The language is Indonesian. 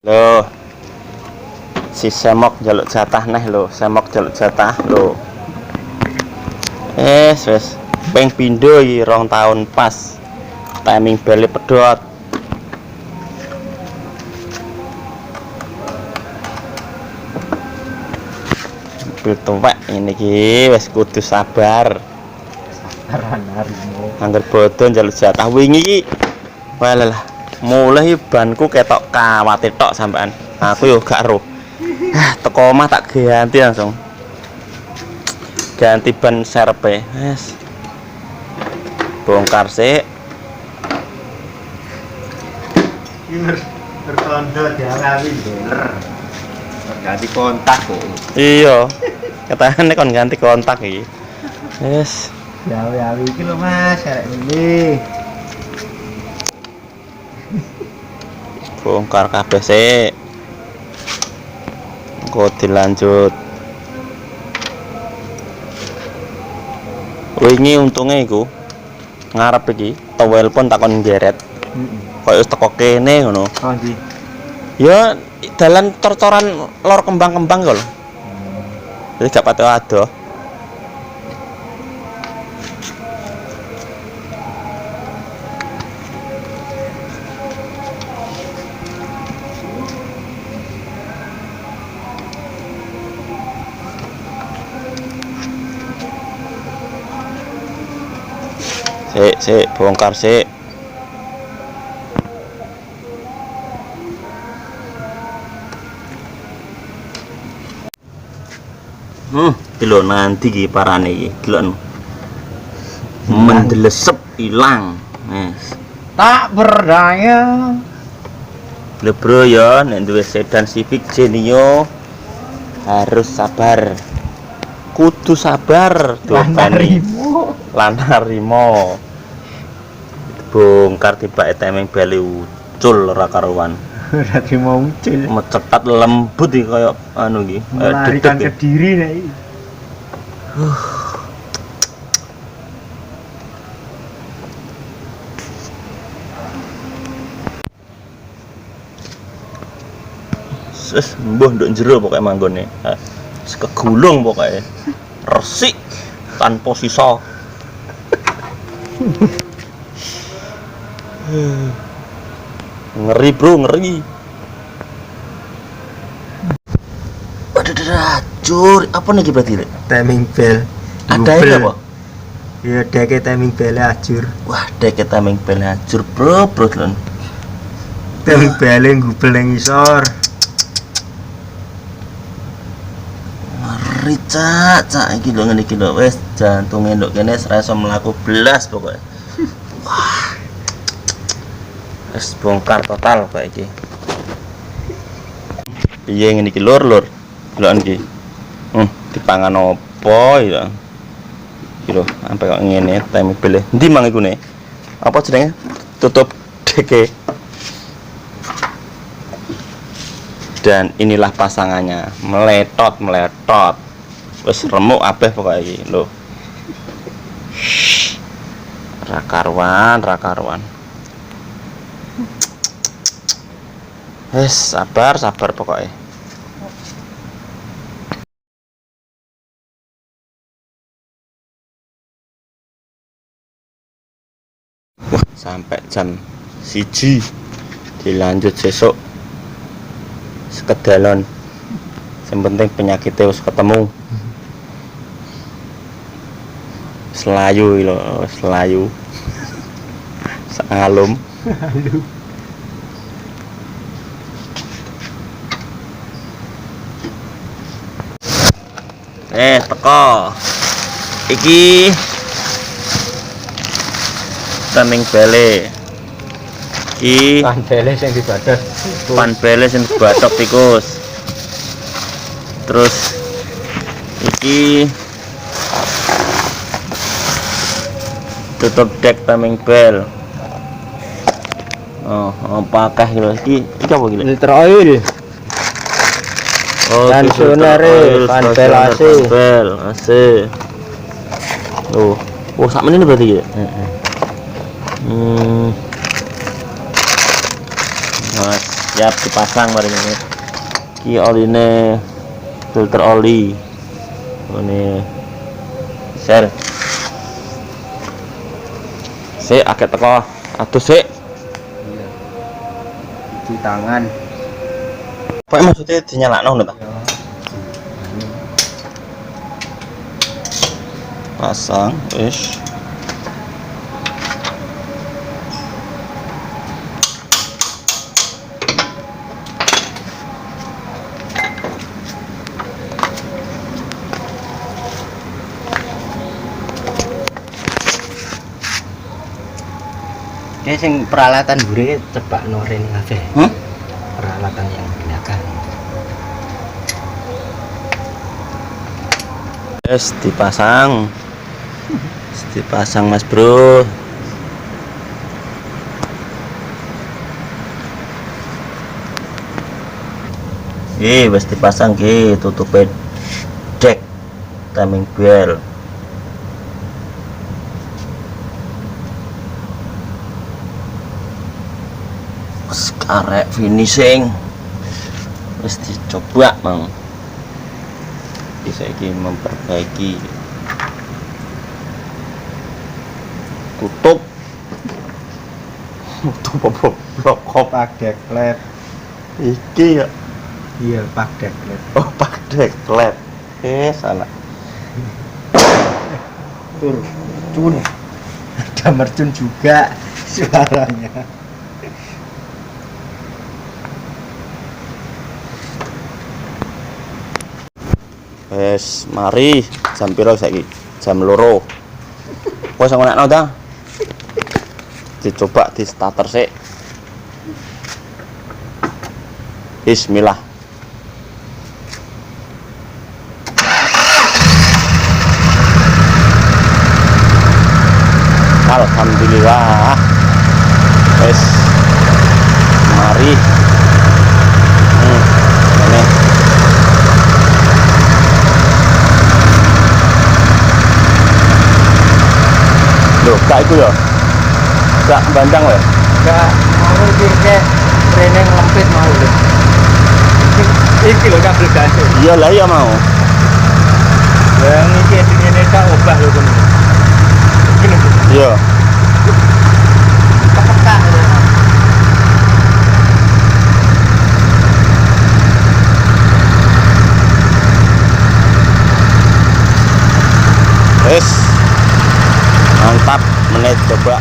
Loh, si semok jaluk jatah neh lo, semok jaluk jatah lo. Wes ping pindho iki 2 tahun pas. Timing beli pedot. Mobil tuwek ngene iki wis kudu sabar. Sabaran harimu. Angger bodho njaluk jatah wingi iki. Walah, mulai banku ketok kawate tok sampean. Aku yo gak ero. Teko omah tak ganti langsung. Ganti ban serpe. Wes. Bongkar sik. Bertondo diawi beler. Ganti kontak kok. Iya. Katane kon ganti kontak iki. Wes. Diawi iki lho Mas, arek ini. Bongkar kabeh sik. Engko dilanjut. Wingi untunge iku ngarep iki towel pun takon ngeret. Kaya wis teko kene ngono. Oh ndi? Ya dalan tor-toran lor kembang-kembang kok lho. Jadi gak pati adoh. Sik, bongkar sik. Iki lho nanti iki parane iki. Delok. Mendelesep ilang. Wes. Tak berdaya. Lho bro ya, nek duwe sedan Civic Genio harus sabar. Kudu sabar, Harimu. Lanarimo. Bongkar tibake timing beli ucul ora karuan. Berarti mau ucil. Mecetat lembut iki kaya anu iki. Melarikan ke diri nek iki. Wis mbuh nduk jero pokoke manggone. Wis kegulung pokoke. Resik tanpa sisa. Ngeri bro, ngeri. Waduh, cur, apa nih berarti? Timing bell. Ada ini apa? Ya deke timing bell ajur. Wah, deke timing bell hancur bro, lon. Timing bell ngubel nang isor. Ngeri cak iki lho ngene iki lho wis jantunge nduk kene ora iso mlaku blas pokoke. Wah. Wis bongkar total kok iki. Piye ngene iki lur. Deloken iki. Dipangan opo ya. Iki lho, sampe kok ngene time bele. Endi mang iku ne? Apa jenenge? Tutup deke. Dan inilah pasangannya, meletot. Wis remuk kabeh pokoke iki lho. Ra karuan. Wes sabar pokoknya. Wah, sampai jam 1 dilanjut sesuk sekedalon. Yang penting penyakitnya wis ketemu. Selayu lho, selayu. Sangalum. Halo. Teko. Iki timing bele. Iki Pan bele sing dibadas. pan bele sing batok tikus. Terus iki tutup dek timing bell. Oh, apakah iki apa iki? Filter oil. Oh, Tensionere, pan bel AC. Bel AC. Oh, sak menit berarti ya? Heeh. Mas siap dipasang mari ini. Ki oline filter oli. Ini sel. Sik akeh teko adus sik. Iya. Cuci tangan. Apa maksudnya dinyalakno ngono ta? Ya. Pasang wis. Ini sing peralatan buri coba noren kabeh. Peralatan yang digunakan. Wis dipasang. Dipasang Mas Bro. Wis dipasang ki tutupe deck timing bell. Karek finishing wis dicoba mang bisa iki memperbaiki tutup apa blok Pak deklet. iki ya Iya, pak deklet. oh pak deklet salah Mercun. Ada mercun juga suaranya. wes mari jam piro saiki jam 2 wes ngono ta dicoba di starter sik bismillah alhamdulillah wes mari ini loh, kak itu ya? Kak bandang ya? Enggak mau iki training lempit mau lho. Iki lho kabel ganti. Iya lah ya mau. Yang iki dingene tak obah lho kono. Iki lho. Iya. Kepekak lho. Wes. Mantap menit coba